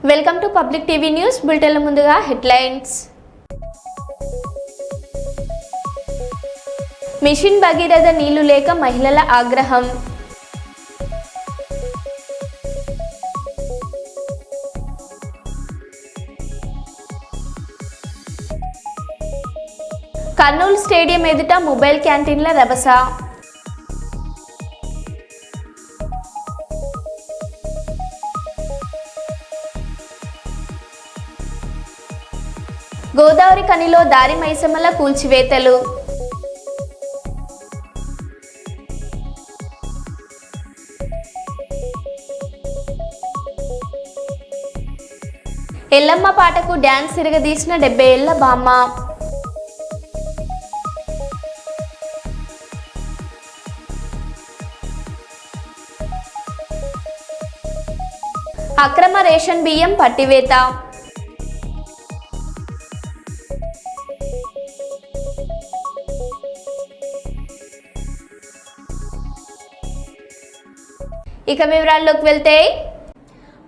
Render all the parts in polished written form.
Welcome to public TV news బులెటిన్ల ముందుగా headlines. Mission Bhagiratha నీళ్లు లేక మహిళల ఆగ్రహం. కర్నూలు స్టేడియం ఎదుట మొబైల్ క్యాంటీన్ల రభస. గోదావరి కనిలో దారి మైసమ్మల కూల్చివేతలు. ఎల్లమ్మ పాటకు డ్యాన్స్ తిరగదీసిన 70 ఏళ్ల బామ్మ. అక్రమ రేషన్ బియ్యం పట్టివేత. ఇక వివరాల్లోకి వెళ్తే,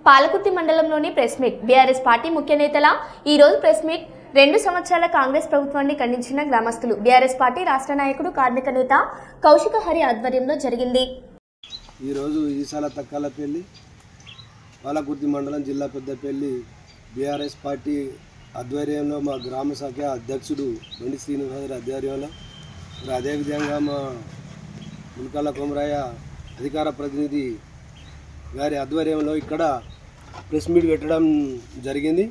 పాలకుర్తి మండలంలోని ప్రెస్ మీట్. బీఆర్ఎస్ పార్టీ ముఖ్య నేతల ఈరోజు ప్రెస్ మీట్. 2 సంవత్సరాల కాంగ్రెస్ ప్రభుత్వాన్ని ఖండించిన గ్రామస్తులు. బీఆర్ఎస్ పార్టీ రాష్ట్ర నాయకుడు కార్మిక నేత కౌశిక హరి ఆధ్వర్యంలో జరిగింది. ఈరోజు ఈసాల తక్కలపల్లి పాలకుర్తి మండలం జిల్లా పెద్దపల్లి బీఆర్ఎస్ పార్టీ ఆధ్వర్యంలో మా గ్రామ శాఖ అధ్యక్షుడు బండి శ్రీనివాసరావు ఆధ్వర్యంలో, అదేవిధంగా మా మునకాల కొమరయ్య అధికార ప్రతినిధి గారి ఆధ్వర్యంలో ఇక్కడ ప్రెస్ మీట్ పెట్టడం జరిగింది.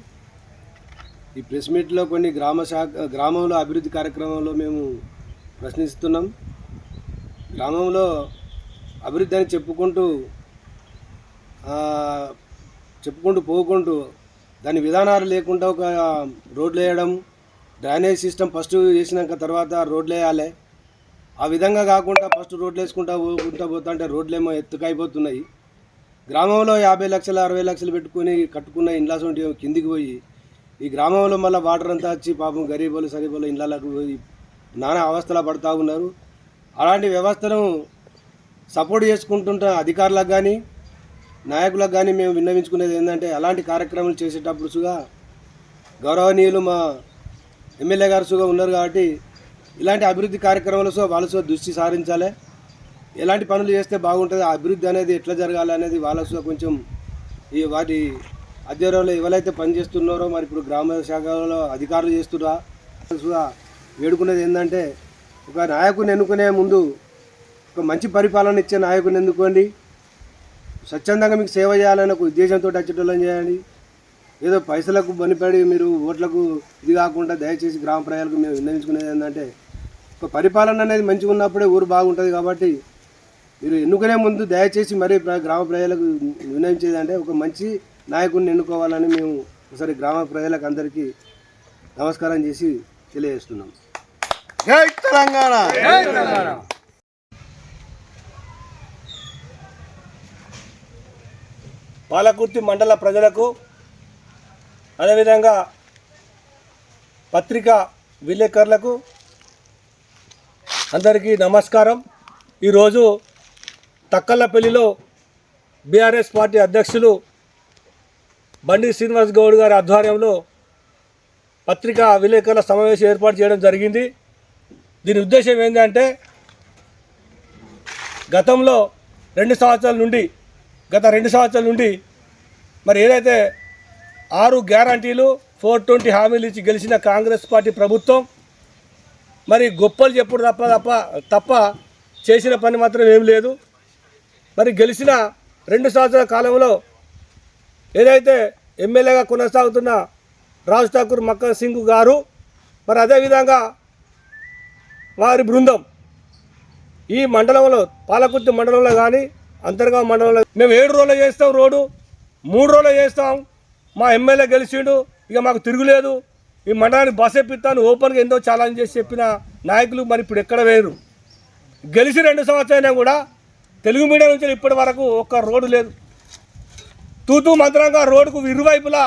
ఈ ప్రెస్ మీట్లో కొన్ని గ్రామంలో అభివృద్ధి కార్యక్రమంలో మేము ప్రశ్నిస్తున్నాం. గ్రామంలో అభివృద్ధి అని చెప్పుకుంటూ పోకుంటూ దాని విధానాలు లేకుండా ఒక రోడ్లు వేయడం, డ్రైనేజ్ సిస్టమ్ ఫస్ట్ చేసినాక తర్వాత రోడ్లు వేయాలి. ఆ విధంగా కాకుండా ఫస్ట్ రోడ్లు వేసుకుంటా పోతా అంటే రోడ్లేమో ఎత్తుకైపోతున్నాయి. గ్రామంలో 50 లక్షలు 60 లక్షలు పెట్టుకుని కట్టుకున్న ఇండ్లాస్ ఉంటే కిందికి పోయి ఈ గ్రామంలో మళ్ళీ వాటర్ అంతా వచ్చి పాపం గరీబులు సరీబులు ఇండ్లకు పోయి నానా అవస్థలు పడుతూ ఉన్నారు. అలాంటి వ్యవస్థను సపోర్ట్ చేసుకుంటుంటే అధికారులకు కానీ నాయకులకు కానీ మేము విన్నవించుకునేది ఏంటంటే, అలాంటి కార్యక్రమాలు చేసేటప్పుడు సుగా గౌరవనీయులు మా ఎమ్మెల్యే గారు సుగా ఉన్నారు కాబట్టి ఇలాంటి అభివృద్ధి కార్యక్రమాలు వాళ్ళ దృష్టి సారించాలి. ఎలాంటి పనులు చేస్తే బాగుంటుంది, అభివృద్ధి అనేది ఎట్లా జరగాలి అనేది వాళ్ళ కొంచెం ఈ వాటి అధ్వర్యంలో ఎవరైతే పనిచేస్తున్నారో మరి ఇప్పుడు గ్రామ శాఖలో అధికారులు చేస్తున్నారా వేడుకునేది ఏంటంటే, ఒక నాయకుని ఎన్నుకునే ముందు ఒక మంచి పరిపాలన ఇచ్చే నాయకుని ఎన్నుకోండి. స్వచ్ఛందంగా మీకు సేవ చేయాలనే ఒక ఉద్దేశంతో వచ్చేటోళ్ళని చేయండి. ఏదో పైసలకు బనిపడి మీరు ఓట్లకు ఇది కాకుండా దయచేసి గ్రామ ప్రజలకు మేము విన్నవించుకునేది ఏంటంటే, ఒక పరిపాలన అనేది మంచిగా ఉన్నప్పుడే ఊరు బాగుంటుంది. కాబట్టి మీరు ఎన్నుకునే ముందు దయచేసి మరి గ్రామ ప్రజలకు విన్నవించేది అంటే ఒక మంచి నాయకుడిని ఎన్నుకోవాలని మేము ఒకసారి గ్రామ ప్రజలకు అందరికీ నమస్కారం చేసి తెలియజేస్తున్నాం. జై తెలంగాణ. పాలకుర్తి మండల ప్రజలకు, అదేవిధంగా పత్రికా విలేకరులకు అందరికీ నమస్కారం. ఈరోజు తక్కలపల్లిలో బీఆర్ఎస్ పార్టీ అధ్యక్షులు బండి శ్రీనివాస్ గౌడ్ గారి ఆధ్వర్యంలో పత్రికా విలేకరుల సమావేశం ఏర్పాటు చేయడం జరిగింది. దీని ఉద్దేశం ఏంటంటే, గత 2 సంవత్సరాల నుండి మరి ఏదైతే 6 గ్యారంటీలు 420 హామీలు ఇచ్చి గెలిచిన కాంగ్రెస్ పార్టీ ప్రభుత్వం మరి గొప్పలు చెప్పుడు తప్ప చేసిన పని మాత్రం ఏం లేదు. మరి గెలిచిన 2 సంవత్సరాల కాలంలో ఏదైతే ఎమ్మెల్యేగా కొనసాగుతున్న రాజ్ ఠాకూర్ మక్కన్ సింగ్ గారు, మరి అదేవిధంగా వారి బృందం ఈ మండలంలో పాలకుర్తి మండలంలో కానీ అంతర్గామ మండలంలో మేము 7 రోజులు చేస్తాం, రోడ్డు 3 రోజులు చేస్తాం. మా ఎమ్మెల్యే గెలిచిండు, ఇక మాకు తిరుగులేదు, ఈ మండలానికి బస్ ఎప్పిస్తాను ఓపెన్గా ఎంతో ఛాలెంజ్ చేసి చెప్పిన నాయకులు మరి ఇప్పుడు ఎక్కడ వేరు. గెలిచి 2 సంవత్సరాలైనా కూడా తెలుగు మీడియం నుంచి ఇప్పటి వరకు ఒక్క రోడ్డు లేదు. తూతూ మంత్రంగా రోడ్డుకు ఇరువైపులా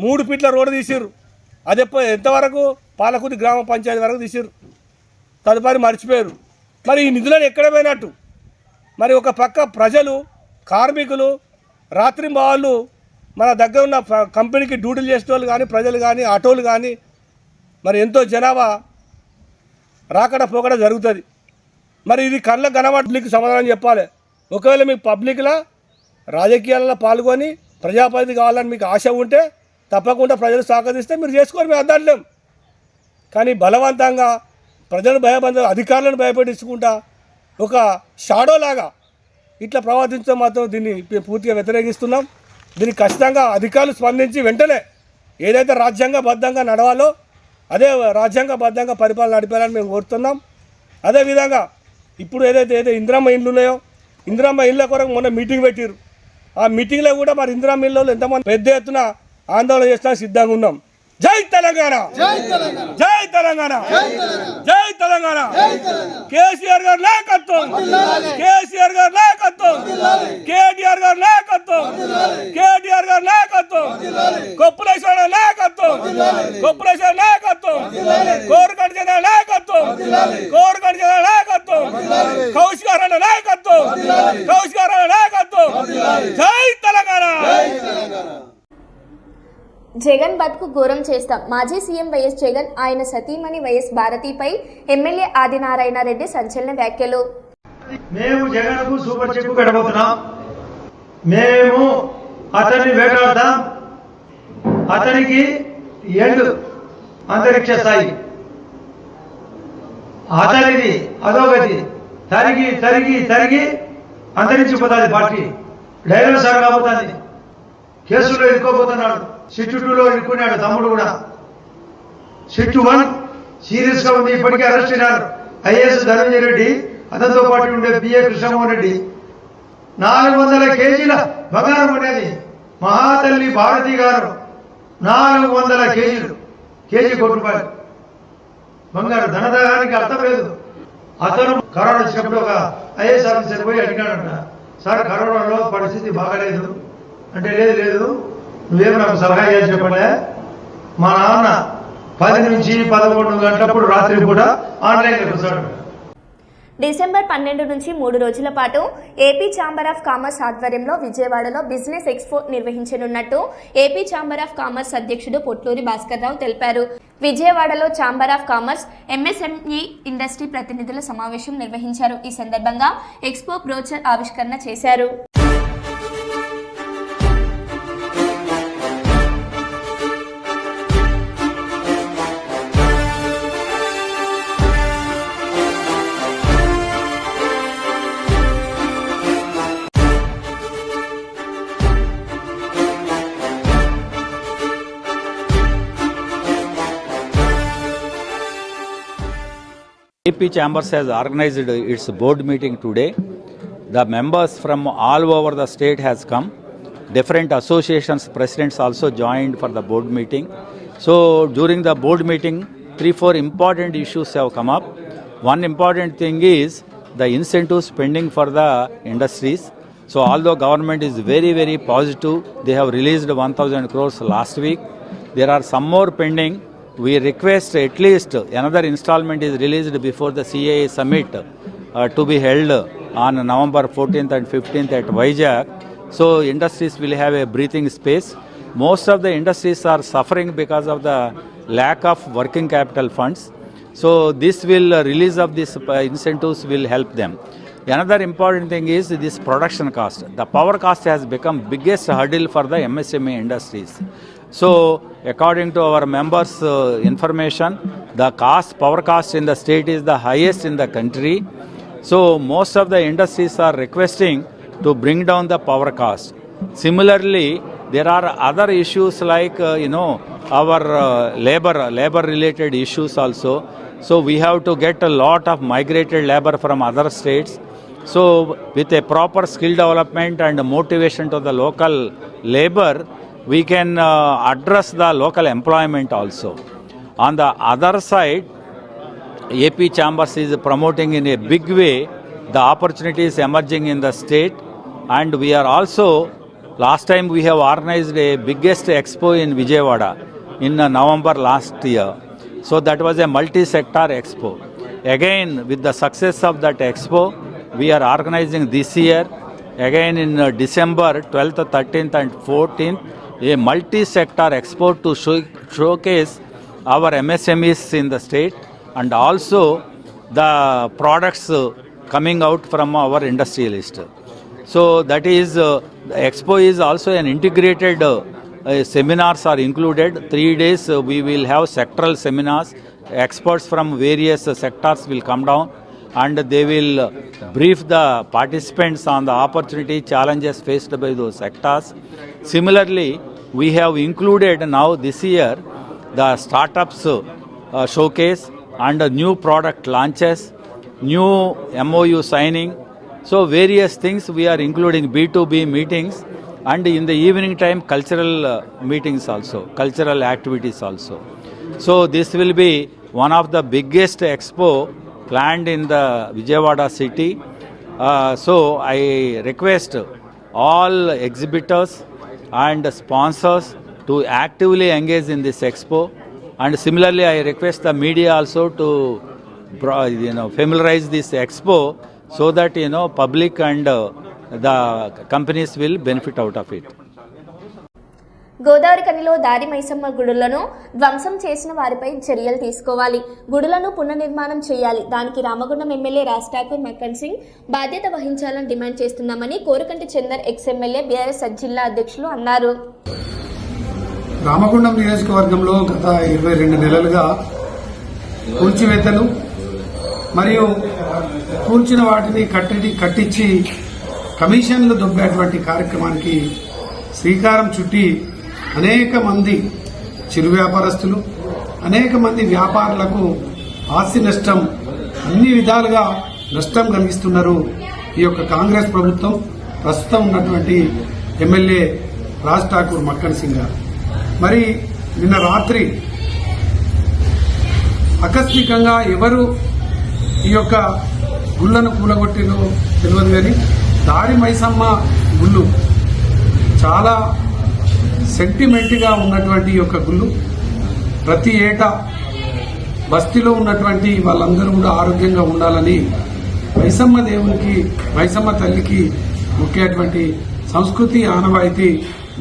3 ఫీట్ల రోడ్డు తీసిర్రు. అది ఎంతవరకు పాలకుర్తి గ్రామ పంచాయతీ వరకు తీసిర్రు, తదుపరి మర్చిపోయారు. మరి ఈ నిధులను ఎక్కడ పోయినట్టు? మరి ఒక పక్క ప్రజలు, కార్మికులు రాత్రి వాళ్ళు మన దగ్గర ఉన్న కంపెనీకి డ్యూటీలు చేసే వాళ్ళు కానీ ప్రజలు కానీ ఆటోలు కానీ మరి ఎంతో జనాభా రాకడ పోకడ జరుగుతుంది. మరి ఇది కళ్ళ కనబడలికి సమాధానం చెప్పాలి. ఒకవేళ మీకు పబ్లిక్లో రాజకీయాలలో పాల్గొని ప్రజాప్రతినిధి కావాలని మీకు ఆశ ఉంటే తప్పకుండా ప్రజలు సహకరిస్తే మీరు చేసుకొని మేము అద్దలేం. కానీ బలవంతంగా ప్రజలను అధికారులను భయపెట్టించుకుంటా ఒక షాడోలాగా ఇట్లా ప్రవర్తించడం మాత్రం దీన్ని పూర్తిగా వ్యతిరేకిస్తున్నాం. దీనికి ఖచ్చితంగా అధికారులు స్పందించి వెంటనే ఏదైతే రాజ్యాంగబద్ధంగా నడవాలో అదే రాజ్యాంగబద్ధంగా పరిపాలన నడిపాలని మేము కోరుతున్నాం. అదేవిధంగా ఇప్పుడు ఏదైతే ఇందిరమ్మ ఇండ్లు ఉన్నాయో ఇందిరమ్మ ఇండ్ల కొరకు మొన్న మీటింగ్ పెట్టారు. ఆ మీటింగ్లో కూడా మరి ఇందిరమ్మ ఇళ్ళలో ఎంతమంది పెద్ద ఎత్తున ఆందోళన చేస్తా సిద్ధంగా ఉన్నాం. జై తెలంగాణ, జై తెలంగాణ, జై తెలంగాణ. కేసీఆర్ గారి నాయకత్వం, కేసీఆర్ గారి నాయకత్వం, కేటీఆర్ గారి నాయకత్వం, కేటీఆర్ గారి నాయకత్వం, కొప్పులేశ్వర నాయకత్వం, కొప్పులేశ్వర నాయకత్వం, కోరుకంటి జన నాయకత్వం, కోరుకంటి జన నాయకత్వం, కౌశికారణ నాయకత్వం, కౌశికారణ నాయకత్వం. జై తెలంగాణ. జగన్ బతుకు ఘోరం చేస్తాం. మాజీ సీఎం వైఎస్ జగన్ ఆయన సతీమణి వైఎస్ భారతిపై ఎమ్మెల్యే ఆదినారాయణ రెడ్డి సంచలన వ్యాఖ్యలు. మేము జగన్కు సూపర్ చెక్కు పెట్టబోతున్నాం. మేము అతన్ని వేటాడతాం. అతనికి ఎండ్ అంతరిక్ష స్థాయి, అతనిది అధోగతి, తరిగి తరిగి తరిగి అంతరించిపోతుంది. పార్టీ డైరెక్టర్ సార్ కాబోతుంది. కేసులో ఇరుక్కోబోతున్నాడు. సిట్టు 2లో ఇరుక్కున్నాడు తమ్ముడు కూడా. సిట్టు 1 సీరియస్ గా ఉంది. ఇప్పటికే అరెస్ట్ అయినారు ఐఏఎస్ ధనంజయ రెడ్డి, అతనితో పాటు ఉండే బిఏ కృష్ణమోహన్ రెడ్డి. 400 కేజీల బంగారం ఉండేది మహాతల్లి భారతి గారు. 400 కేజీలు, కేజీ ₹1 బంగారు. ధనదానానికి అర్థం లేదు. అతను కరోనా వచ్చినప్పుడు ఒక ఐఏఎస్ ఆఫీసర్ పోయి అడిగాడంట, సార్ కరోనాలో పరిస్థితి బాగాలేదు అంటే, లేదు నువ్వేమో నాకు సలహా చేసి చెప్పలే, మా నాన్న 10 నుంచి 11 గంటలప్పుడు రాత్రి పూట ఆన్లైన్లో కూర్చోడు. డిసెంబర్ 12 నుంచి 3 రోజుల పాటు ఏపీ ఛాంబర్ ఆఫ్ కామర్స్ ఆధ్వర్యంలో విజయవాడలో బిజినెస్ ఎక్స్పో నిర్వహించనున్నట్టు ఏపీ ఛాంబర్ ఆఫ్ కామర్స్ అధ్యక్షుడు పొట్లూరి భాస్కర్ రావు తెలిపారు. విజయవాడలో chamber of commerce MSME industry ప్రతినిధుల సమావేశం నిర్వహించారు. ఈ సందర్భంగా ఎక్స్పో బ్రోచర్ ఆవిష్కరణ చేశారు. AP Chambers has organized its board meeting today. The members from all over the state has come. Different associations presidents also joined for the board meeting. So during the board meeting, 3-4 important issues have come up. One important thing is the incentives pending for the industries. So although government is very positive, they have released 1,000 crores last week. There are some more pending. We request at least another installment is released before the CAA summit to be held on November 14th and 15th at Vizag. So industries will have a breathing space. Most of the industries are suffering because of the lack of working capital funds. So this will release of these incentives will help them. Another important thing is this production cost. The power cost has become biggest hurdle for the MSME industries. So according to our members' information, the power cost in the state is the highest in the country. So most of the industries are requesting to bring down the power cost. Similarly, there are other issues like our labor related issues also. So we have to get a lot of migrated labor from other states. So with a proper skill development and motivation to the local labor, we can address the local employment also. On the other side, AP Chambers is promoting in a big way the opportunities emerging in the state, and we are also, last time we have organized a biggest expo in Vijayawada in November last year. So that was a multi-sector expo. Again, with the success of that expo, we are organizing this year again in December 12th, 13th and 14th a multi-sector expo to showcase our MSMEs in the state and also the products coming out from our industrialist. So that is, the expo is also an integrated seminars are included. 3 days we will have sectoral seminars. Experts from various sectors will come down and they will brief the participants on the opportunity challenges faced by those sectors. Similarly, we have included now this year the startups showcase and new product launches, new MOU signing. So various things we are including, B2B meetings, and in the evening time cultural meetings also, cultural activities also. So this will be one of the biggest expo planned in the Vijayawada city. So I request all exhibitors and sponsors to actively engage in this expo. And similarly, I request the media also to familiarize this expo so that public and the companies will benefit out of it. Godavari కనిలో దారి మైసమ్మ గుడులను ధ్వంసం చేసిన వారిపై చర్యలు తీసుకోవాలి, గుడులను పునర్నిర్మాణం చేయాలి. దానికి రామగుండం ఎమ్మెల్యే రాజ్ ఠాకూర్ మక్కన్ సింగ్ బాధ్యత వహించాలని డిమాండ్ చేస్తున్నామని కోరుకంటి చందర్ ఎక్స్ ఎమ్మెల్యే బీఆర్ఎస్ జిల్లా అధ్యక్షులు అన్నారు. రామగుండం నియోజకవర్గంలో గత 22 నెలలుగా కూల్చివేతలు మరియు కూల్చిన వాటిని కట్టించి కమిషన్లు దొబ్బేటువంటి కార్యక్రమానికి శ్రీకారం చుట్టి అనేక మంది చిరు వ్యాపారస్తులు, అనేక మంది వ్యాపారులకు ఆస్తి నష్టం, అన్ని విధాలుగా నష్టం కలిగిస్తున్నారు ఈ యొక్క కాంగ్రెస్ ప్రభుత్వం, ప్రస్తుతం ఉన్నటువంటి ఎమ్మెల్యే రాజ్ ఠాకూర్ మక్కన్ సింగ్ గారు. మరి నిన్న రాత్రి ఆకస్మికంగా ఎవరు ఈ యొక్క గుళ్లను కూలగొట్టినో తెలియదు కానీ దారి మైసమ్మ గుళ్ళు చాలా సెంటిమెంట్గా ఉన్నటువంటి ఈ యొక్క గుళ్ళు ప్రతి ఏటా బస్తీలో ఉన్నటువంటి వాళ్ళందరూ కూడా ఆరోగ్యంగా ఉండాలని మైసమ్మ దేవునికి, మైసమ్మ తల్లికి ముఖ్యటువంటి సంస్కృతి ఆనవాయితీ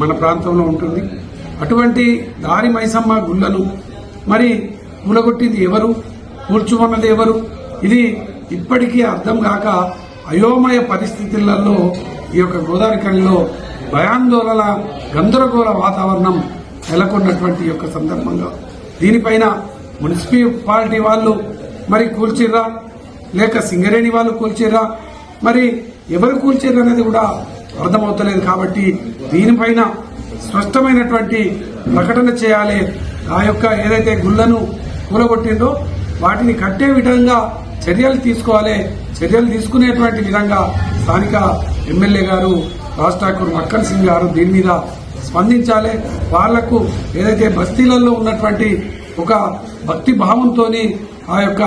మన ప్రాంతంలో ఉంటుంది. అటువంటి దారి మైసమ్మ గుళ్లను మరి కూలగొట్టింది ఎవరు, కూల్చుమన్నది ఎవరు, ఇది ఇప్పటికీ అర్థం కాక అయోమయ పరిస్థితులలో ఈ యొక్క గోదావరి కనిలో భయాందోళన, గందరగోళ వాతావరణం నెలకొన్నటువంటి యొక్క సందర్భంగా దీనిపైన మున్సిపాలిటీ వాళ్ళు మరి కూల్చిర్రా లేక సింగరేణి వాళ్ళు కూల్చిర్రా, మరి ఎవరు కూల్చిర్రా అనేది కూడా అర్థమవుతలేదు. కాబట్టి దీనిపైన స్పష్టమైనటువంటి ప్రకటన చేయాలి. ఆ యొక్క ఏదైతే గుళ్లను కూలగొట్టిందో వాటిని కట్టే విధంగా చర్యలు తీసుకోవాలి. చర్యలు తీసుకునేటువంటి విధంగా స్థానిక ఎమ్మెల్యే గారు రాజ్ ఠాకూర్ మక్కన్ సింగ్ గారు దీని మీద స్పందించాలి. వాళ్లకు ఏదైతే బస్తీలలో ఉన్నటువంటి ఒక భక్తి భావంతో ఆ యొక్క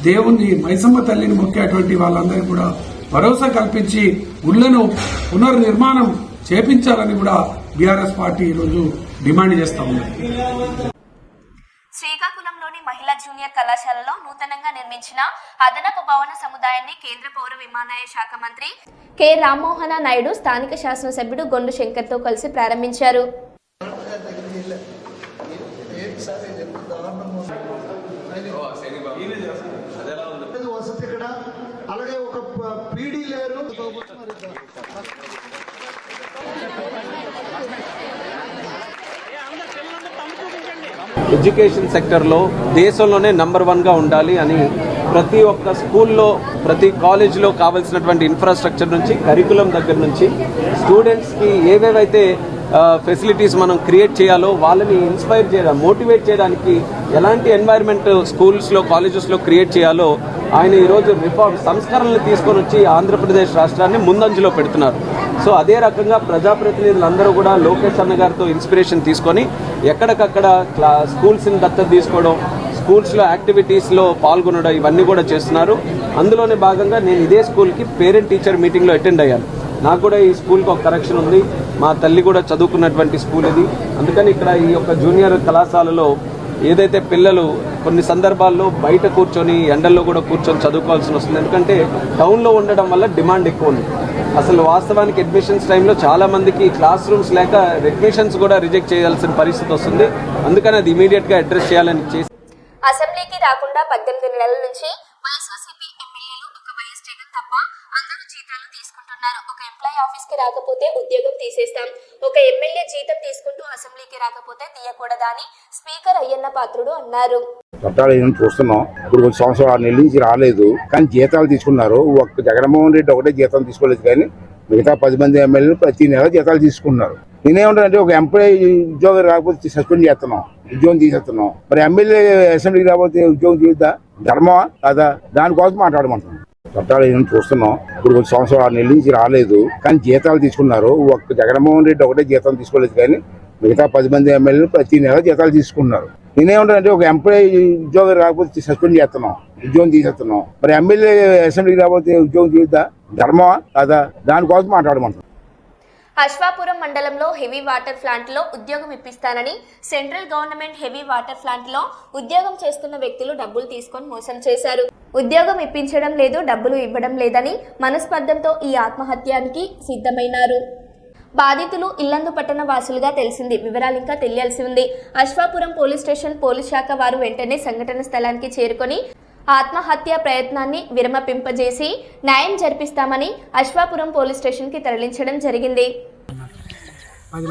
దేవుణ్ణి, మైసమ్మ తల్లిని మొక్కేటువంటి వాళ్ళందరికీ కూడా భరోసా కల్పించి గుళ్లను పునర్నిర్మాణం చేపించాలని కూడా బీఆర్ఎస్ పార్టీ ఈరోజు డిమాండ్ చేస్తా ఉంది. శ్రీకాకుళంలోని మహిళా జూనియర్ కళాశాలలో నూతనంగా నిర్మించిన అదనపు భవన సముదాయాన్ని కేంద్ర పౌర విమానయాన శాఖ మంత్రి కె రామ్మోహన నాయుడు స్థానిక శాసనసభ్యుడు గొండు శంకర్తో కలిసి ప్రారంభించారు. ఎడ్యుకేషన్ సెక్టర్లో దేశంలోనే నంబర్ 1గా ఉండాలి అని ప్రతి ఒక్క స్కూల్లో, ప్రతి కాలేజీలో కావాల్సినటువంటి ఇన్ఫ్రాస్ట్రక్చర్ నుంచి, కరికులం దగ్గర నుంచి స్టూడెంట్స్కి ఏవేవైతే ఫెసిలిటీస్ మనం క్రియేట్ చేయాలో వాళ్ళని ఇన్స్పైర్ చేయడం, మోటివేట్ చేయడానికి ఎలాంటి ఎన్వైర్న్మెంట్ స్కూల్స్లో, కాలేజెస్లో క్రియేట్ చేయాలో ఆయన ఈరోజు సంస్కరణలు తీసుకొని వచ్చి ఆంధ్రప్రదేశ్ రాష్ట్రాన్ని ముందంజలో పెడుతున్నారు. సో అదే రకంగా ప్రజాప్రతినిధులందరూ కూడా లోకేష్ అన్న గారితో ఇన్స్పిరేషన్ తీసుకొని ఎక్కడికక్కడ స్కూల్స్ని దత్తత తీసుకోవడం, స్కూల్స్లో యాక్టివిటీస్లో పాల్గొనడం ఇవన్నీ కూడా చేస్తున్నారు. అందులోనే భాగంగా నేను ఇదే స్కూల్కి పేరెంట్ టీచర్ మీటింగ్లో అటెండ్ అయ్యాను. నాకు కూడా ఈ స్కూల్కి ఒక కనెక్షన్ ఉంది. మా తల్లి కూడా చదువుకున్నటువంటి స్కూల్ ఇది. అందుకని ఇక్కడ ఈ యొక్క జూనియర్ కళాశాలలో ఏదైతే పిల్లలు కొన్ని సందర్భాల్లో బయట కూర్చొని ఎండల్లో కూడా కూర్చొని చదువుకోవాల్సి వస్తుంది. ఎందుకంటే టౌన్లో ఉండడం వల్ల డిమాండ్ ఎక్కువ ఉంది. అసలు వాస్తవానికి అడ్మిషన్స్ టైంలో చాలా మందికి క్లాస్ రూమ్స్ లేక అడ్మిషన్స్ కూడా రిజెక్ట్ చేయాల్సిన పరిస్థితి వస్తుంది. అందుకని అది ఇమీడియట్గా అడ్రస్ చేయాలని చేసి అసెంబ్లీకి రాకుండా 18 నెలల నుంచి వైఎస్ఆర్సీపీ ఎమ్మెల్యేలు ఒక వైఎస్ జగన్ తప్ప అందరూ జీతాలు తీసుకుంటున్నారు. ఒక ఎంప్లాయీ ఆఫీస్కి రాకపోతే ఉద్యోగం తీసేస్తాం, ఒక ఎమ్మెల్యే జీతం తీసుకుంటూ అసెంబ్లీకి రాకపోతే తీయకూడదా అని స్పీకర్ అయ్యన్న పాత్రుడు అన్నారు. చట్టాలు ఏమైనా చూస్తున్నాం. ఇప్పుడు కొంచెం సంవత్సరం 6 నెలల నుంచి రాలేదు, కానీ జీతాలు తీసుకున్నారు. ఒక్క జగన్మోహన్ రెడ్డి ఒకటే జీతం తీసుకోలేదు, కానీ మిగతా 10 మంది ఎమ్మెల్యేలు ప్రతి నెల జీతాలు తీసుకున్నారు. నేనేమంటానంటే ఒక ఎంప్లాయీ ఉద్యోగం రాకపోతే సస్పెండ్ చేస్తున్నాం, ఉద్యోగం తీసేస్తున్నాం. మరి ఎమ్మెల్యే అసెంబ్లీకి రాకపోతే ఉద్యోగం తీద్దా ధర్మమా కాదా? దానికోసం మాట్లాడమంటున్నాం. చట్టాలు ఏమైనా చూస్తున్నాం. ఇప్పుడు కొంచెం సంవత్సరం 6 నెలల నుంచి రాలేదు, కానీ జీతాలు తీసుకున్నారు. ఒక్క జగన్మోహన్ రెడ్డి ఒకటే జీతం తీసుకోలేదు, కానీ మిగతా 10 మంది ఎమ్మెల్యేలు ప్రతి నెల జీతాలు తీసుకున్నారు. నేనేమంటానంటే ఒక ఎంప్లాయీ ఉద్యోగం రాకపోతే సస్పెండ్ చేస్తున్నాం, ఉద్యోగం తీసేస్తున్నాం. మరి ఎమ్మెల్యే అసెంబ్లీకి రాకపోతే ఉద్యోగం తీద్దా ధర్మమా కాదా? దానికోసం మాట్లాడమంటున్నాం. అశ్వాపురం మండలంలో హెవీ వాటర్ ప్లాంట్లో ఉద్యోగం ఇప్పిస్తానని సెంట్రల్ గవర్నమెంట్ హెవీ వాటర్ ప్లాంట్లో ఉద్యోగం చేస్తున్న వ్యక్తులు డబ్బులు తీసుకొని మోసం చేశారు. ఉద్యోగం ఇప్పించడం లేదు, డబ్బులు ఇవ్వడం లేదని మనస్పర్ధంతో ఈ ఆత్మహత్యానికి సిద్ధమైనారు. బాధితులు ఇల్లందు పట్టణ వాసులుగా తెలిసింది. వివరాలు ఇంకా తెలియాల్సి ఉంది. అశ్వాపురం పోలీస్ స్టేషన్ పోలీస్ శాఖ వారు వెంటనే సంఘటన స్థలానికి చేరుకొని ఆత్మహత్య ప్రయత్నాన్ని విరమపింపజేసి న్యాయం జరిపిస్తామని అశ్వాపురం పోలీస్ స్టేషన్కి తరలించడం జరిగింది. 10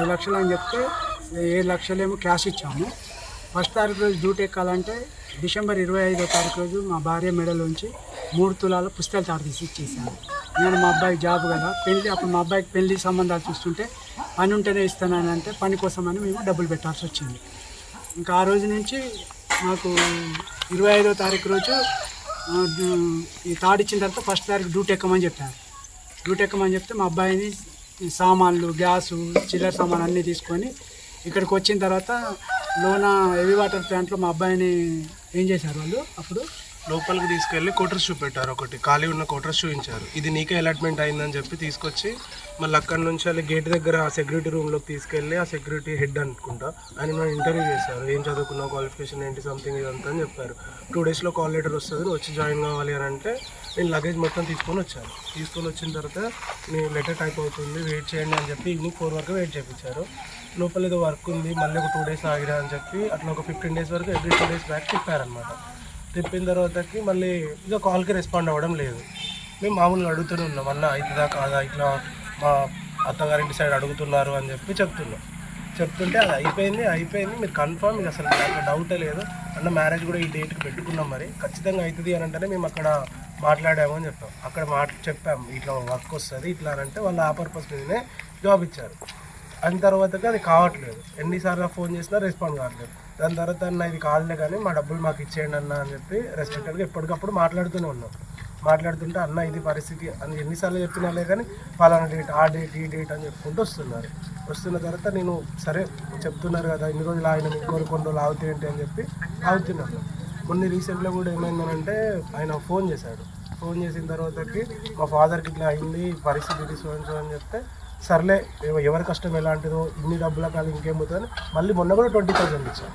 లక్షలు అని చెప్తే 7 లక్షలేమో క్యాష్ ఇచ్చాము. ఫస్ట్ తారీఖు రోజు డ్యూటీ ఎక్కాలంటే డిసెంబర్ 25వ తారీఖు రోజు మా భార్య మెడలోంచి 3 తులాల పుస్తకాలు తాడు తీసి ఇచ్చేసాను. నేను మా అబ్బాయికి జాబ్ కదా పెళ్లి, అప్పుడు మా అబ్బాయికి పెళ్లి సంబంధాలు చూస్తుంటే పని ఉంటేనే ఇస్తానని అంటే పని కోసమని మేము డబ్బులు పెట్టాల్సి వచ్చింది. ఇంకా ఆ రోజు నుంచి మాకు 25వ తారీఖు రోజు ఈ తాడు ఇచ్చిన తర్వాత ఫస్ట్ తారీఖు డ్యూటీ ఎక్కమని చెప్పారు. డ్యూటీ ఎక్కమని చెప్తే మా అబ్బాయిని సామాన్లు, గ్యాసు, చిల్లర సామాన్లు అన్నీ తీసుకొని ఇక్కడికి వచ్చిన తర్వాత లోన హెవీ వాటర్ ప్లాంట్లో మా అబ్బాయిని ఏం చేశారు వాళ్ళు, అప్పుడు లోపలికి తీసుకెళ్ళి కోటర్స్ చూపెట్టారు. ఒకటి ఖాళీ ఉన్న కోటర్స్ చూపించారు. ఇది నీకే అలాట్మెంట్ అయిందని చెప్పి తీసుకొచ్చి మళ్ళీ అక్కడి నుంచి వెళ్ళి గేట్ దగ్గర ఆ సెక్యూరిటీ రూమ్లోకి తీసుకెళ్ళి ఆ సెక్యూరిటీ హెడ్ అనుకుంటా ఆయన మనం ఇంటర్వ్యూ చేశారు. ఏం చదువుకున్నావు, క్వాలిఫికేషన్ ఏంటి, సంథింగ్ ఇదంతా అని చెప్పారు. 2 డేస్లో కాల్ లెటర్ వస్తుంది, వచ్చి జాయిన్ కావాలి అని అంటే నేను లగేజ్ మొత్తం తీసుకొని వచ్చాను. తీసుకొని వచ్చిన తర్వాత మీ లెటర్ టైప్ అవుతుంది, వెయిట్ చేయండి అని చెప్పి ఈవినింగ్ 4 వరకు వెయిట్ చేయించారు. లోపల ఏదో వర్క్ ఉంది, మళ్ళీ ఒక 2 డేస్ ఆగిరా అని చెప్పి అట్లా ఒక 15 డేస్ వరకు ఎవ్రీ 2 డేస్ బ్యాక్ తిప్పారనమాట. తిప్పిన తర్వాతకి మళ్ళీ ఇక కాల్కి రెస్పాండ్ అవ్వడం లేదు. మేము మామూలుగా అడుగుతూనే ఉన్నాం, అన్న అవుతుందా కాదా, ఇట్లా మా అత్తగారింటి సైడ్ అడుగుతున్నారు అని చెప్పి చెప్తుంటే అది అయిపోయింది మీరు కన్ఫర్మ్, మీకు అసలు అక్కడ డౌటే లేదు అన్న, మ్యారేజ్ కూడా ఈ డేట్కి పెట్టుకున్నాం, మరి ఖచ్చితంగా అవుతుంది అని అంటేనే మేము అక్కడ మాట్లాడాము అని చెప్పాం. అక్కడ చెప్పాము ఇట్లా వర్క్ వస్తుంది ఇట్లా అని అంటే వాళ్ళు ఆ పర్పస్ మీదనే జాబ్ ఇచ్చారు. అయిన తర్వాతకి అది కావట్లేదు, ఎన్నిసార్లు ఫోన్ చేసినా రెస్పాండ్ కావట్లేదు. దాని తర్వాత అన్న ఇది కాదులే కానీ మా డబ్బులు మాకు ఇచ్చేయండి అన్న అని చెప్పి రెస్ట్రిక్టెడ్గా ఎప్పటికప్పుడు మాట్లాడుతూనే ఉన్నాం. మాట్లాడుతుంటే అన్న ఇది పరిస్థితి అని ఎన్నిసార్లు చెప్పినాలే కానీ పలానా డేట్, ఆ డేట్, ఈ డేట్ అని చెప్పుకుంటూ వస్తున్న తర్వాత నేను సరే చెప్తున్నారు కదా ఇన్ని రోజులు ఆయన కొన్ని రోజులు ఆగుతాయి ఏంటి అని చెప్పి ఆగుతున్నాను. కొన్ని రీసెంట్లో కూడా ఏమైందనంటే ఆయన ఫోన్ చేశాడు. ఫోన్ చేసిన తర్వాతకి మా ఫాదర్కి ఇట్లా అయింది పరిస్థితి సో అని చెప్తే సర్లే ఎవరి కష్టం ఎలాంటిదో ఇన్ని డబ్బుల కాలం ఇంకేం పోతుందని మళ్ళీ మొన్న కూడా 20,000 ఇచ్చాను.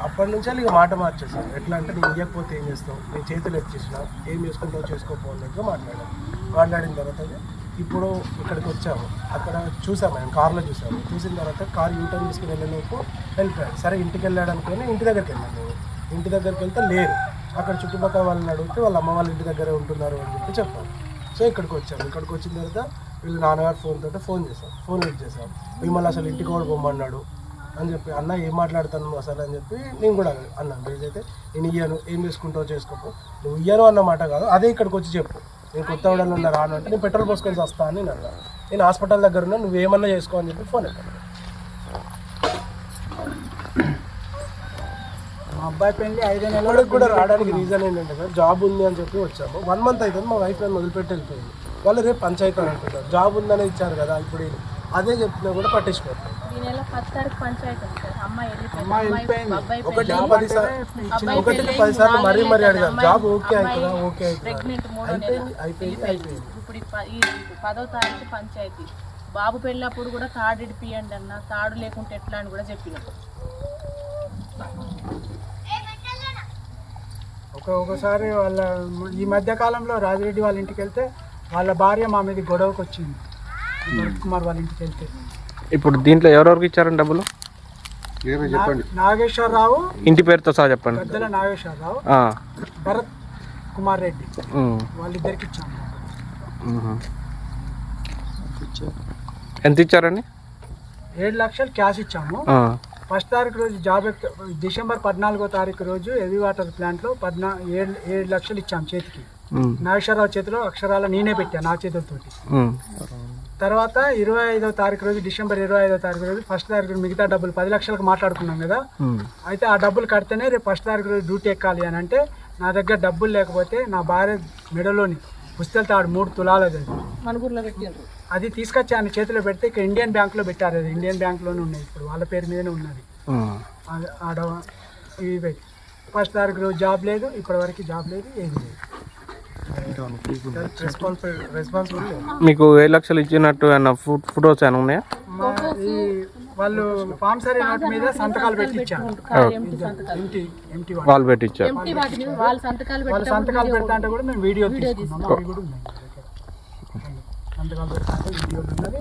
అప్పటి నుంచి ఇక మాట మార్చేసాను. ఎట్లా అంటే నేను ఇవ్వకపోతే ఏం చేస్తావు, నేను చేతులు ఎత్తిచ్చిన ఏం చేసుకుంటావు చేసుకోపోయినట్టుగా మాట్లాడిన తర్వాత ఇప్పుడు ఇక్కడికి వచ్చాము. అక్కడ చూసాము, ఆయన కార్లో చూసిన తర్వాత కారు యూటర్న్ తీసుకుని వెళ్ళేలోపు వెళ్ళిపోయాడు. సరే ఇంటికి వెళ్ళాడు అనుకుని ఇంటి దగ్గరికి వెళ్ళాను. నేను ఇంటి దగ్గరికి వెళ్తే లేరు. అక్కడ చుట్టుపక్కల వాళ్ళని అడిగితే వాళ్ళ అమ్మ వాళ్ళ ఇంటి దగ్గరే ఉంటున్నారు అని చెప్పి చెప్పాను. సో ఇక్కడికి వచ్చాము. ఇక్కడికి వచ్చిన తర్వాత వీళ్ళు నాన్నగారు ఫోన్ చేశాం. ఫోన్ లిఫ్ట్ చేశాం. మిమ్మల్ని అసలు ఇంటికి కూడా పొమ్మన్నాడు అని చెప్పి అన్న ఏం మాట్లాడుతాను అసలు అని చెప్పి నేను కూడా అన్నాను. ఏదైతే నేను ఇయ్యాను, ఏం చేసుకుంటావు చేసుకోపో, నువ్వు ఇయ్యాను అన్నమాట కాదు, అదే ఇక్కడికి వచ్చి చెప్పు. నేను కొత్త వాడలో ఉన్నా రాను అంటే నేను పెట్రోల్ పోసుకొని వస్తా అని నేను అన్నాను. నేను హాస్పిటల్ దగ్గర ఉన్నా, నువ్వేమన్నా చేసుకో అని చెప్పి ఫోన్ ఎత్తాను. మా అబ్బాయి పెళ్లి 5 నెలలకు కూడా రావడానికి రీజన్ ఏంటంటే సార్ జాబ్ ఉంది అని చెప్పి వచ్చాము. 1 మంత్ అవుతుంది, మా వైఫ్ నన్ను వదిలిపెట్టి వెళ్ళిపోయింది. వాళ్ళు రేపు పంచాయతీ అని అంటున్నారు. జాబ్ ఉందని ఇచ్చారు కదా, ఇప్పుడు అదే చెప్తున్నా కూడా పట్టించుకోరు. ఒకటి 10 సార్లు మరీ అడిగారు జాబ్ ఓకే అవుతుందా, ఓకే అయిపోయింది. ఇప్పుడు 10వ తారీఖు పంచాయతీ బాబు పెళ్ళప్పుడు కూడా తాడు ఇడిపియండి అన్న, తాడు లేకుంటే ఎట్లా అని కూడా చెప్పినాం. ఒకసారి వాళ్ళ ఈ మధ్య కాలంలో రాజిరెడ్డి వాళ్ళ ఇంటికి వెళ్తే వాళ్ళ భార్య మా మీద గొడవకు వచ్చింది, భరత్ కుమార్ వాళ్ళ ఇంటికి వెళ్తే. ఇప్పుడు దీంట్లో ఎవరెవరికి ఇచ్చారండి డబ్బులు? నాగేశ్వరరావు, ఇంటి పేరుతో సహా చెప్పండి. పెద్దల నాగేశ్వరరావు, భరత్ కుమార్ రెడ్డి, వాళ్ళిద్దరికి ఇచ్చాము. ఎంత ఇచ్చారండి? 7 లక్షలు క్యాష్ ఇచ్చాము. ఫస్ట్ తారీఖు రోజు డిసెంబర్ 14వ తారీఖు రోజు హెవీ వాటర్ ప్లాంట్లో 7 లక్షలు ఇచ్చాము చేతికి. నాగేశ్వరరావు చేతిలో అక్షరాల నేనే పెట్టాను నా చేతులతోటి. తర్వాత 25వ తారీఖు రోజు డిసెంబర్ 25వ తారీఖు రోజు ఫస్ట్ తారీఖు మిగతా డబ్బులు 10 లక్షలకు మాట్లాడుకున్నాం కదా. అయితే ఆ డబ్బులు కడితేనే రేపు ఫస్ట్ తారీఖు రోజు డ్యూటీ ఎక్కాలి అని అంటే నా దగ్గర డబ్బులు లేకపోతే నా భార్య మెడలోని పుస్తల తాడు 3 తులాలది అది తీసుకొచ్చి ఆయన చేతిలో పెడితే ఇక్కడ ఇండియన్ బ్యాంక్లో పెట్టారు. అది ఇండియన్ బ్యాంక్లోనే ఉన్నాయి, ఇప్పుడు వాళ్ళ పేరు మీదనే ఉన్నది. ఇవి ఫస్ట్ తారీఖు రోజు జాబ్ లేదు, ఇప్పటివరకు జాబ్ లేదు, ఏది లేదు. రెస్పాన్సిబుల్. మీకు 7 లక్షలు ఇచ్చినట్టు ఏమన్నా ఫోటోస్ ఏమైనా ఉన్నాయా? వాళ్ళు ఫామ్ సరీ నోట్ మీద సంతకాలు పెట్టించారు, వాళ్ళు పెట్టించారు. వాళ్ళు సంతకాలు పెడతా అంటే కూడా మేము వీడియో తీసుకున్నాము, అవి కూడా ఉన్నాయి. సంతకాలు పెడతా అంటే వీడియోలు ఉన్నది,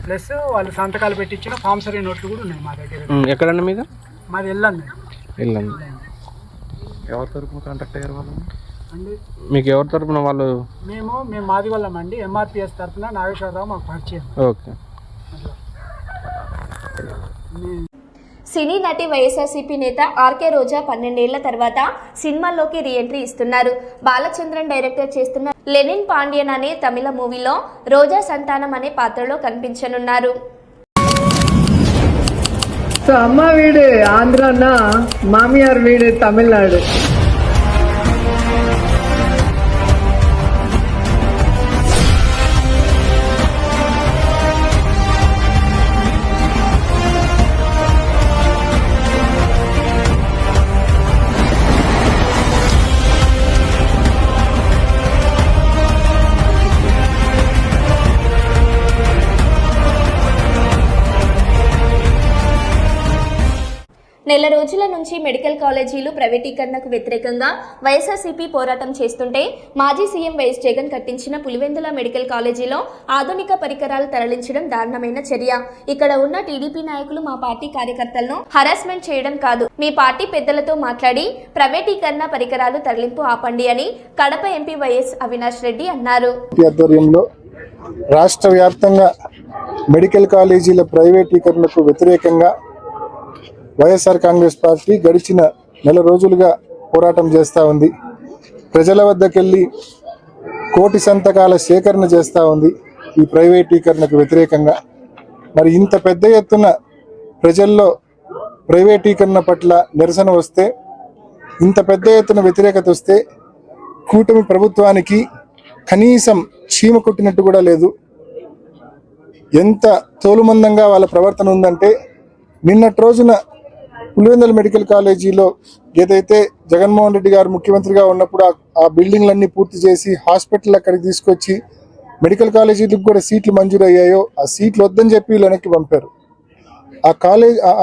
ప్లస్ వాళ్ళు సంతకాలు పెట్టించిన ఫామ్ సరీ నోట్లు కూడా ఉన్నాయి మా దగ్గర. ఎక్కడండి మీద? మాది వెళ్ళండి. ఎవరి తరఫున కాంటాక్ట్ అయ్యారు వాళ్ళు అండి? మీకు ఎవరి తరఫున వాళ్ళు? మేము మాది వాళ్ళం అండి. ఎంఆర్పిఎస్ తరఫున నాగేశ్వరరావు మాకు పరిచయం. ఓకే. సినీ నటి వైఎస్ఆర్సీపీ నేత ఆర్కే రోజా 12 ఏళ్ల తర్వాత సినిమాల్లోకి రీఎంట్రీ ఇస్తున్నారు. బాలచంద్రన్ డైరెక్టర్ చేస్తున్న లెనిన్ పాండ్యన్ అనే తమిళ మూవీలో రోజా సంతానం అనే పాత్రలో కనిపించనున్నారు. సో అమ్మ వీడు ఆంధ్రానా, మామియార్ వీడు తమిళనాడు. నెల రోజుల నుంచి మెడికల్ కాలేజీలు ప్రైవేటీకరణకు వ్యతిరేకంగా వైఎస్ఆర్సీపీ పోరాటం చేస్తుంటే మాజీ సీఎం వైఎస్ జగన్ కట్టించిన పులివెందుల మెడికల్ కాలేజీలో ఆధునిక పరికరాలు తరలించడం దారుణమైన చర్య. ఇక్కడ ఉన్న టీడీపీ నాయకులు మా పార్టీ కార్యకర్తలను హరాస్మెంట్ చేయడం కాదు, మీ పార్టీ పెద్దలతో మాట్లాడి ప్రైవేటీకరణ పరికరాలు తరలింపు ఆపండి అని కడప ఎంపీ వైఎస్ అవినాష్ రెడ్డి అన్నారు. ఆధ్వర్యంలో రాష్ట్ర వ్యాప్తంగా మెడికల్ కాలేజీల ప్రైవేటీకరణకు వ్యతిరేకంగా వైఎస్ఆర్ కాంగ్రెస్ పార్టీ గడిచిన నెల రోజులుగా పోరాటం చేస్తూ ఉంది. ప్రజల వద్దకెళ్ళి 1 కోటి సంతకాల సేకరణ చేస్తూ ఉంది ఈ ప్రైవేటీకరణకు వ్యతిరేకంగా. మరి ఇంత పెద్ద ఎత్తున ప్రజల్లో ప్రైవేటీకరణ పట్ల నిరసన వస్తే, ఇంత పెద్ద ఎత్తున వ్యతిరేకత వస్తే కూటమి ప్రభుత్వానికి కనీసం చీమ కొట్టినట్టు కూడా లేదు. ఎంత తోలుమందంగా వాళ్ళ ప్రవర్తన ఉందంటే, నిన్నటి రోజున పులివెందుల మెడికల్ కాలేజీలో ఏదైతే జగన్మోహన్ రెడ్డి గారు ముఖ్యమంత్రిగా ఉన్నప్పుడు ఆ బిల్డింగ్లన్నీ పూర్తి చేసి హాస్పిటల్ అక్కడికి తీసుకొచ్చి మెడికల్ కాలేజీలకు కూడా సీట్లు మంజూరు అయ్యాయో ఆ సీట్లు వద్దని చెప్పి వీళ్ళు వెనక్కి పంపారు.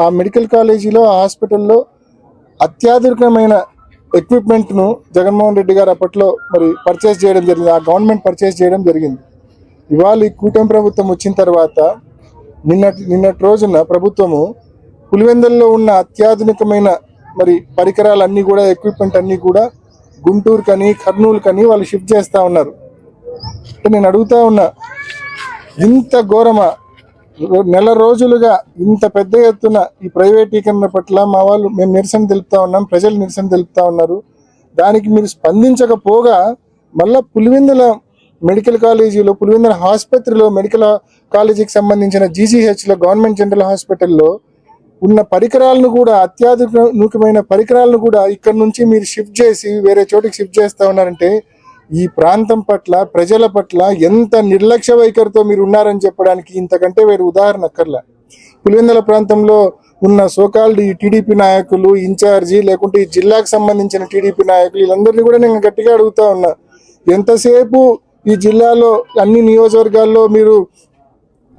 ఆ మెడికల్ కాలేజీలో ఆ హాస్పిటల్లో అత్యాధునికమైన ఎక్విప్మెంట్ను జగన్మోహన్ రెడ్డి గారు అప్పట్లో మరి పర్చేస్ చేయడం జరిగింది, ఆ గవర్నమెంట్ పర్చేస్ చేయడం జరిగింది. ఇవాళ ఈ కూటమి ప్రభుత్వం వచ్చిన తర్వాత నిన్నటి రోజున ప్రభుత్వము పులివెందుల్లో ఉన్న అత్యాధునికమైన మరి పరికరాలన్నీ కూడా, ఎక్విప్మెంట్ అన్నీ కూడా గుంటూరు కానీ కర్నూలు కానీ వాళ్ళు షిఫ్ట్ చేస్తూ ఉన్నారు. నేను అడుగుతా ఉన్నా, ఇంత ఘోరమా? నెల రోజులుగా ఇంత పెద్ద ఎత్తున ఈ ప్రైవేటీకరణ పట్ల మేము నిరసన తెలుపుతా ఉన్నాం, ప్రజలు నిరసన తెలుపుతా ఉన్నారు. దానికి మీరు స్పందించకపోగా మళ్ళా పులివెందుల మెడికల్ కాలేజీలో, పులివెందుల ఆసుపత్రిలో, మెడికల్ కాలేజీకి సంబంధించిన జీజీహెచ్లో, గవర్నమెంట్ జనరల్ హాస్పిటల్లో ఉన్న పరికరాలను కూడా, అత్యాధునికమైన పరికరాలను కూడా ఇక్కడ నుంచి మీరు షిఫ్ట్ చేసి వేరే చోటికి షిఫ్ట్ చేస్తూ ఉన్నారంటే ఈ ప్రాంతం పట్ల, ప్రజల పట్ల ఎంత నిర్లక్ష్య వైఖరితో మీరు ఉన్నారని చెప్పడానికి ఇంతకంటే వేరే ఉదాహరణ అక్కర్లా. పులివెందుల ప్రాంతంలో ఉన్న సోకాల్డ్ ఈ టీడీపీ నాయకులు, ఇన్ఛార్జి, లేకుంటే ఈ జిల్లాకు సంబంధించిన టీడీపీ నాయకులు, వీళ్ళందరినీ కూడా నేను గట్టిగా అడుగుతా ఉన్నా, ఎంతసేపు ఈ జిల్లాలో అన్ని నియోజకవర్గాల్లో మీరు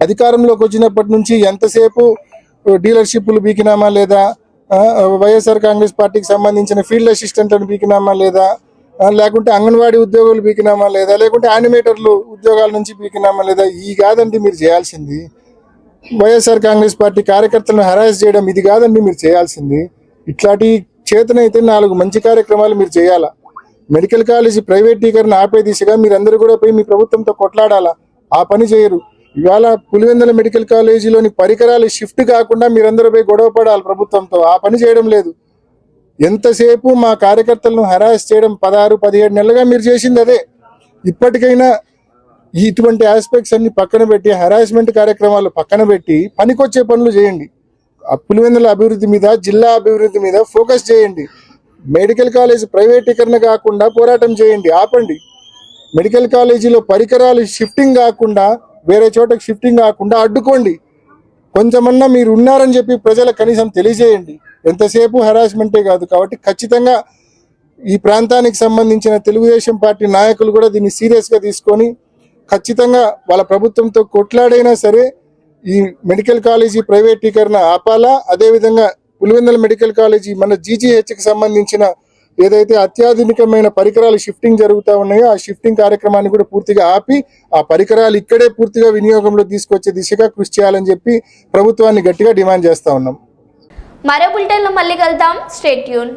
అధికారంలోకి వచ్చినప్పటి నుంచి ఎంతసేపు డీలర్షిప్లు బీకినామా లేదా, వైఎస్ఆర్ కాంగ్రెస్ పార్టీకి సంబంధించిన ఫీల్డ్ అసిస్టెంట్లను పీకినామా లేదా, లేకుంటే అంగన్వాడీ ఉద్యోగులు పీకినామా లేదా, లేకుంటే యానిమేటర్లు ఉద్యోగాల నుంచి పీకినామా లేదా, ఈ కాదండి మీరు చేయాల్సింది. వైఎస్ఆర్ కాంగ్రెస్ పార్టీ కార్యకర్తలను హరాస్ చేయడం ఇది కాదండి మీరు చేయాల్సింది. ఇట్లాంటి చేతనైతే 4 మంచి కార్యక్రమాలు మీరు చేయాలా. మెడికల్ కాలేజీ ప్రైవేటీకరణ ఆపే దిశగా మీరందరూ కూడా పోయి మీ ప్రభుత్వంతో కొట్లాడాలా. ఆ పని చేయరు. ఇవాళ పులివెందుల మెడికల్ కాలేజీలోని పరికరాలు షిఫ్ట్ కాకుండా మీరందరూ పోయి గొడవ పడాలి ప్రభుత్వంతో. ఆ పని చేయడం లేదు. ఎంతసేపు మా కార్యకర్తలను హరాస్ చేయడం 16-17 నెలలుగా మీరు చేసింది అదే. ఇప్పటికైనా ఇటువంటి ఆస్పెక్ట్స్ అన్ని పక్కన పెట్టి, హరాస్మెంట్ కార్యక్రమాలు పక్కన పెట్టి పనికొచ్చే పనులు చేయండి. పులివెందుల అభివృద్ధి మీద, జిల్లా అభివృద్ధి మీద ఫోకస్ చేయండి. మెడికల్ కాలేజ్ ప్రైవేటీకరణ కాకుండా పోరాటం చేయండి, ఆపండి. మెడికల్ కాలేజీలో పరికరాలు షిఫ్టింగ్ కాకుండా, వేరే చోటకి షిఫ్టింగ్ కాకుండా అడ్డుకోండి. కొంచెమన్నా మీరు ఉన్నారని చెప్పి ప్రజలకు కనీసం తెలియజేయండి. ఎంతసేపు హరాస్మెంటే కాదు. కాబట్టి ఖచ్చితంగా ఈ ప్రాంతానికి సంబంధించిన తెలుగుదేశం పార్టీ నాయకులు కూడా దీన్ని సీరియస్గా తీసుకొని ఖచ్చితంగా వాళ్ళ ప్రభుత్వంతో కొట్లాడైనా సరే ఈ మెడికల్ కాలేజీ ప్రైవేటీకరణ ఆపాలా. అదేవిధంగా పులివెందుల మెడికల్ కాలేజీ మన జీజీహెచ్కి సంబంధించిన ఏదైతే అత్యాధునికమైన పరికరాలు షిఫ్టింగ్ జరుగుతూ ఉన్నాయో ఆ షిఫ్టింగ్ కార్యక్రమాన్ని కూడా పూర్తిగా ఆపి ఆ పరికరాలు ఇక్కడే పూర్తిగా వినియోగంలో తీసుకొచ్చే దిశగా కృషి చేయాలని చెప్పి ప్రభుత్వాన్ని గట్టిగా డిమాండ్ చేస్తా ఉన్నాం. మరో బులెటిన్లో మళ్ళీ కలుద్దాం. Stay tune.